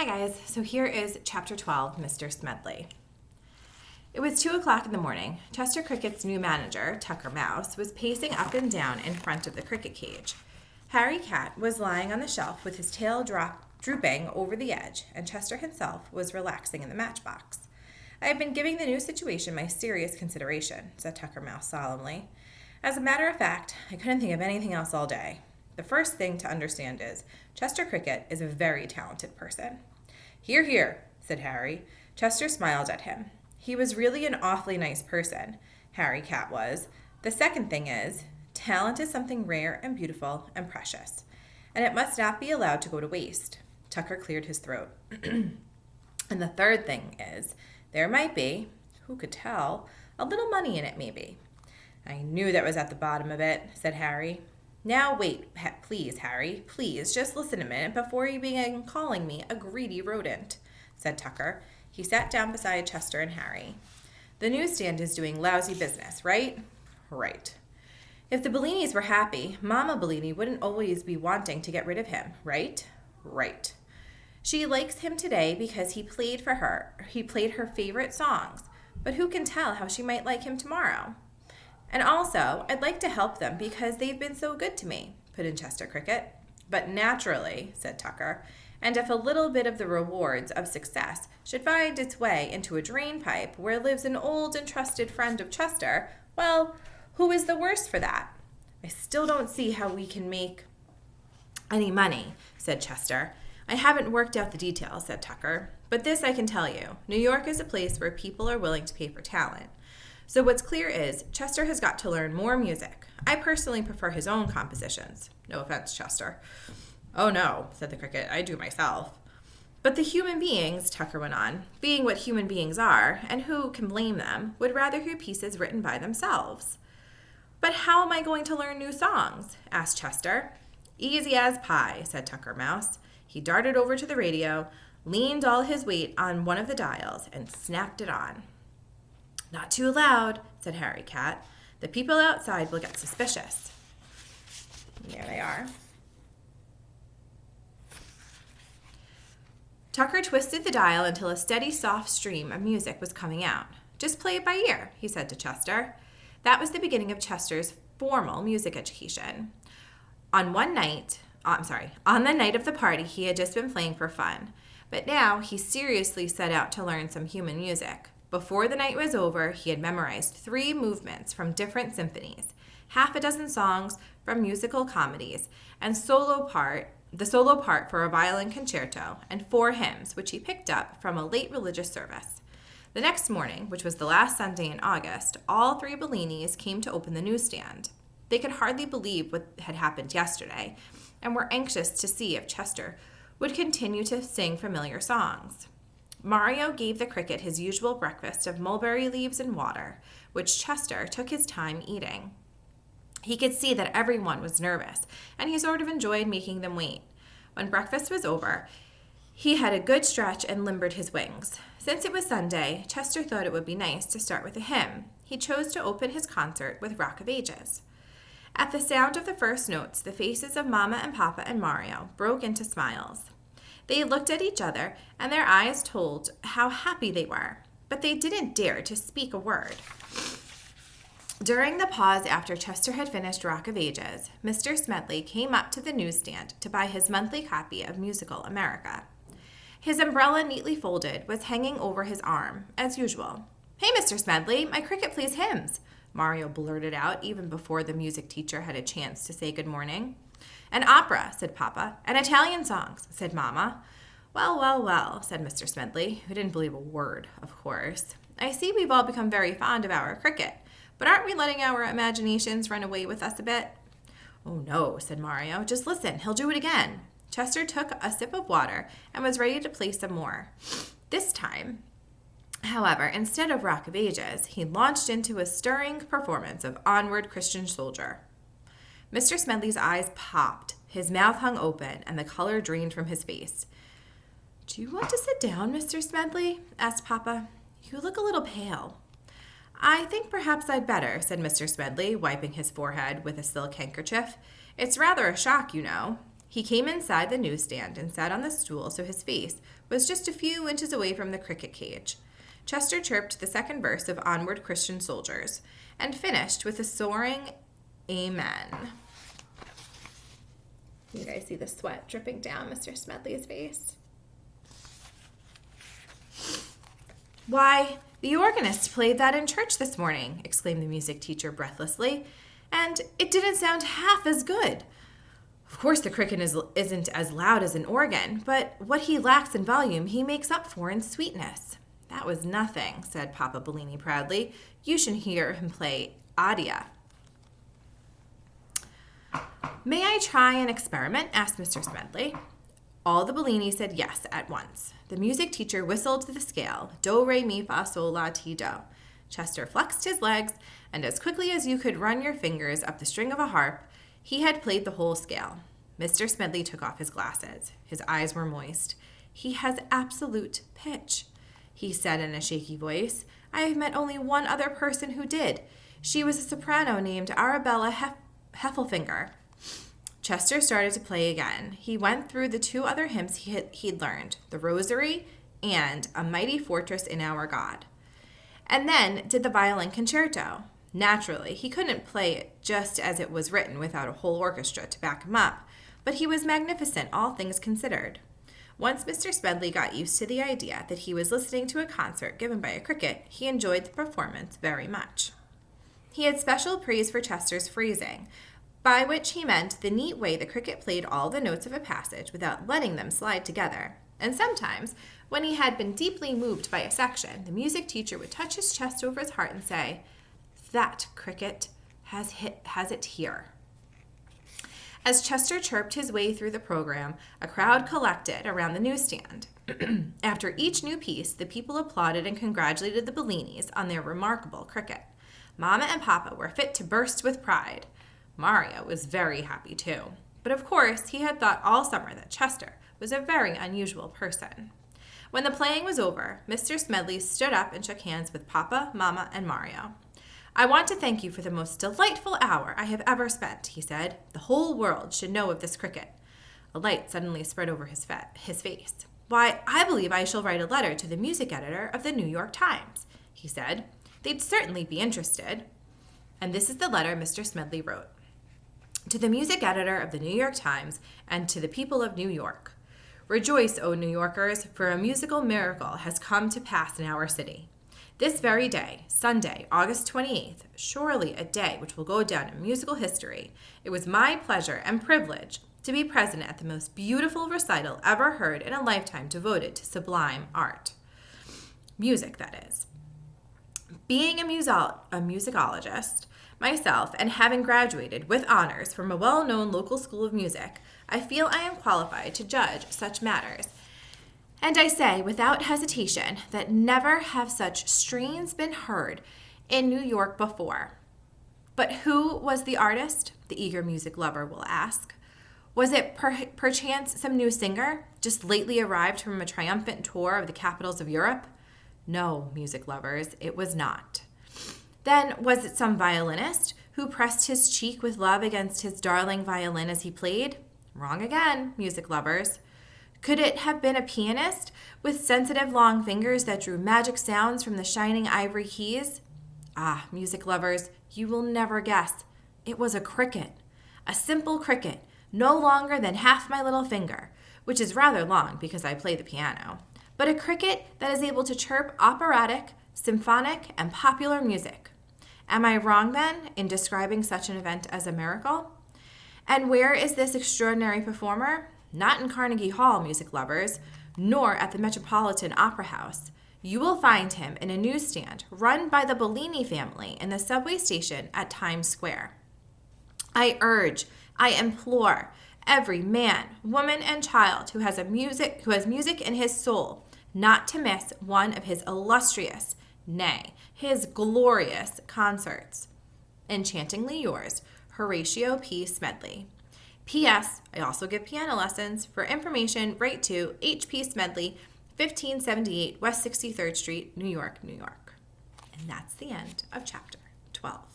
Hi guys, so here is Chapter 12, Mr. Smedley. It was 2 o'clock in the morning. Chester Cricket's new manager, Tucker Mouse, was pacing up and down in front of the cricket cage. Harry Cat was lying on the shelf with his tail drooping over the edge, and Chester himself was relaxing in the matchbox. I have been giving the new situation my serious consideration, said Tucker Mouse solemnly. As a matter of fact, I couldn't think of anything else all day. The first thing to understand is Chester Cricket is a very talented person. Hear, hear, said Harry. Chester smiled at him. He was really an awfully nice person, Harry Cat was. The second thing is, talent is something rare and beautiful and precious, and it must not be allowed to go to waste. Tucker cleared his throat. And the third thing is, there might be, who could tell, a little money in it maybe. I knew that was at the bottom of it, said Harry. Now wait, please, Harry, please, just listen a minute before you begin calling me a greedy rodent, said Tucker. He sat down beside Chester and Harry. The newsstand is doing lousy business, right? Right. If the Bellinis were happy, Mama Bellini wouldn't always be wanting to get rid of him, right? Right. She likes him today because he played her favorite songs, but who can tell how she might like him tomorrow? And also, I'd like to help them because they've been so good to me, put in Chester Cricket. But naturally, said Tucker, and if a little bit of the rewards of success should find its way into a drain pipe where lives an old and trusted friend of Chester, well, who is the worse for that? I still don't see how we can make any money, said Chester. I haven't worked out the details, said Tucker, but this I can tell you. New York is a place where people are willing to pay for talent. So what's clear is Chester has got to learn more music. I personally prefer his own compositions. No offense, Chester. Oh no, said the Cricket, I do myself. But the human beings, Tucker went on, being what human beings are, and who can blame them, would rather hear pieces written by themselves. But how am I going to learn new songs? Asked Chester. Easy as pie, said Tucker Mouse. He darted over to the radio, leaned all his weight on one of the dials, and snapped it on. Not too loud, said Harry Cat. The people outside will get suspicious. There they are. Tucker twisted the dial until a steady, soft stream of music was coming out. Just play it by ear, he said to Chester. That was the beginning of Chester's formal music education. On the night of the party, he had just been playing for fun. But now he seriously set out to learn some human music. Before the night was over, he had memorized 3 movements from different symphonies, half a dozen songs from musical comedies, and the solo part for a violin concerto, and 4 hymns, which he picked up from a late religious service. The next morning, which was the last Sunday in August, all 3 Bellinis came to open the newsstand. They could hardly believe what had happened yesterday, and were anxious to see if Chester would continue to sing familiar songs. Mario gave the Cricket his usual breakfast of mulberry leaves and water, which Chester took his time eating. He could see that everyone was nervous, and he sort of enjoyed making them wait. When breakfast was over, he had a good stretch and limbered his wings. Since it was Sunday, Chester thought it would be nice to start with a hymn. He chose to open his concert with Rock of Ages. At the sound of the first notes, the faces of Mama and Papa and Mario broke into smiles. They looked at each other, and their eyes told how happy they were, but they didn't dare to speak a word. During the pause after Chester had finished Rock of Ages, Mr. Smedley came up to the newsstand to buy his monthly copy of Musical America. His umbrella, neatly folded, was hanging over his arm, as usual. Hey, Mr. Smedley, my Cricket plays hymns, Mario blurted out even before the music teacher had a chance to say good morning. An opera, said Papa, and Italian songs, said Mama. Well, well, well, said Mr. Smedley, who didn't believe a word, of course. I see we've all become very fond of our Cricket, but aren't we letting our imaginations run away with us a bit? Oh, no, said Mario. Just listen, he'll do it again. Chester took a sip of water and was ready to play some more. This time, however, instead of Rock of Ages, he launched into a stirring performance of Onward, Christian Soldier. Mr. Smedley's eyes popped, his mouth hung open, and the color drained from his face. Do you want to sit down, Mr. Smedley? Asked Papa. You look a little pale. I think perhaps I'd better, said Mr. Smedley, wiping his forehead with a silk handkerchief. It's rather a shock, you know. He came inside the newsstand and sat on the stool so his face was just a few inches away from the cricket cage. Chester chirped the second verse of Onward Christian Soldiers and finished with a soaring amen. You guys see the sweat dripping down Mr. Smedley's face? "Why, the organist played that in church this morning," exclaimed the music teacher breathlessly, "and it didn't sound half as good. Of course, the cricket isn't as loud as an organ, but what he lacks in volume he makes up for in sweetness." "That was nothing," said Papa Bellini proudly. "You should hear him play aria." "May I try an experiment?" asked Mr. Smedley. All the Bellinis said yes at once. The music teacher whistled the scale, do, re, mi, fa, sol, la, ti, do. Chester flexed his legs, and as quickly as you could run your fingers up the string of a harp, he had played the whole scale. Mr. Smedley took off his glasses. His eyes were moist. "He has absolute pitch," he said in a shaky voice. "I have met only one other person who did. She was a soprano named Arabella Heffelfinger." Chester started to play again. He went through the two other hymns he'd learned, the Rosary and A Mighty Fortress in Our God, and then did the violin concerto. Naturally, he couldn't play it just as it was written without a whole orchestra to back him up, but he was magnificent, all things considered. Once Mr. Smedley got used to the idea that he was listening to a concert given by a cricket, he enjoyed the performance very much. He had special praise for Chester's phrasing, by which he meant the neat way the cricket played all the notes of a passage without letting them slide together. And sometimes, when he had been deeply moved by a section, the music teacher would touch his chest over his heart and say, "That cricket has it here." As Chester chirped his way through the program, a crowd collected around the newsstand. After each new piece, the people applauded and congratulated the Bellinis on their remarkable cricket. Mama and Papa were fit to burst with pride. Mario was very happy too, but of course he had thought all summer that Chester was a very unusual person. When the playing was over, Mr. Smedley stood up and shook hands with Papa, Mama, and Mario. "I want to thank you for the most delightful hour I have ever spent," he said. "The whole world should know of this cricket." A light suddenly spread over his face. "Why, I believe I shall write a letter to the music editor of the New York Times," he said. "They'd certainly be interested." And this is the letter Mr. Smedley wrote. "To the music editor of the New York Times and to the people of New York. Rejoice, O New Yorkers, for a musical miracle has come to pass in our city. This very day, Sunday, August 28th, surely a day which will go down in musical history, it was my pleasure and privilege to be present at the most beautiful recital ever heard in a lifetime devoted to sublime art. Music, that is. Being a musicologist myself, and having graduated with honors from a well-known local school of music, I feel I am qualified to judge such matters. And I say without hesitation that never have such strains been heard in New York before. But who was the artist? The eager music lover will ask. Was it perchance some new singer, just lately arrived from a triumphant tour of the capitals of Europe? No, music lovers, it was not. Then was it some violinist who pressed his cheek with love against his darling violin as he played? Wrong again, music lovers. Could it have been a pianist with sensitive long fingers that drew magic sounds from the shining ivory keys? Ah, music lovers, you will never guess. It was a cricket, a simple cricket, no longer than half my little finger, which is rather long because I play the piano, but a cricket that is able to chirp operatic, symphonic, and popular music. Am I wrong, then, in describing such an event as a miracle? And where is this extraordinary performer? Not in Carnegie Hall, music lovers, nor at the Metropolitan Opera House. You will find him in a newsstand run by the Bellini family in the subway station at Times Square. I urge, I implore every man, woman, and child who has music in his soul not to miss one of his illustrious, nay, his glorious concerts. Enchantingly yours, Horatio P. Smedley. P.S. I also give piano lessons. For information, write to H.P. Smedley, 1578 West 63rd Street, New York, New York. And that's the end of chapter 12.